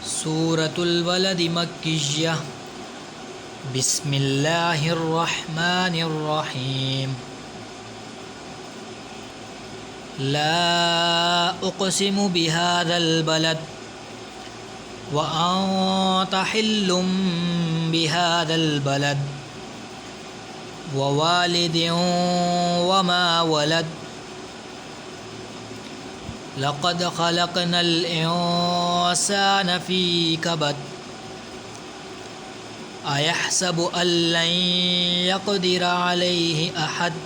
सूरतुल वलद मक्किय्या बिस्मिल्लाहिर रहमानिर रहीम। ला उक़सिमु बिहाज़ल बलद व अन्ता हिल्लुम बिहाज़ल बलद व वालिदिन व मा वलद। लक़द ख़लक़नल इंसान फ़ी कबद अयहसबु अल्लन यक़दिर अलैहि अहद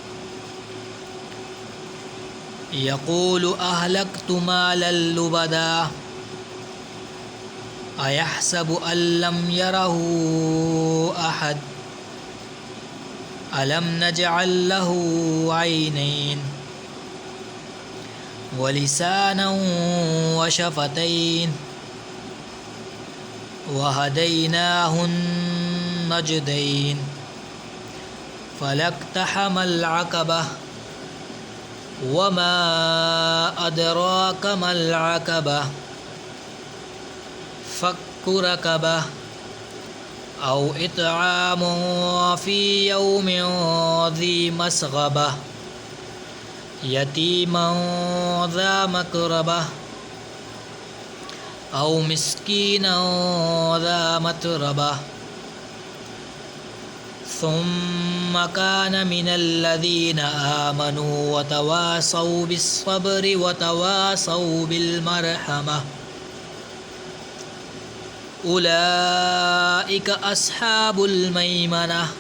यक़ूलु अहलक्तु मालन लुबदा अयहसबु अल्लम यरहु अहद अलम नजअल लहु ऐनैन व लिसानन व शफ़तैन व हदैनाहुन नजदैन। फलक्तहमल अक़बह व मा अदराक मल अक़बह फ़क्कु रक़बह औ इत्आमुन फ़ी यौमिन ज़ी मस्ग़बह यतीमन ज़ा मक़रबह औ मिस्कीनन ज़ा मतरबह सुम्मा कान मिनल्लज़ीना आमनू व तवासौ बिस्सब्रि व तवासौ बिलमरहमह। उलाइक अस्हाबुल मैमनह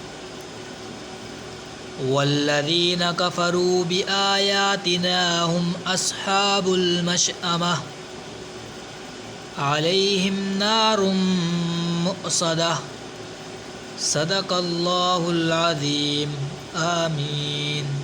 वल्लज़ीना कफ़रू बिआयातिना हुम अस्हाबुल मशअमह अलैहिम नारुम मुअसदह। सदक़ल्लाहुल अज़ीम। आमीन।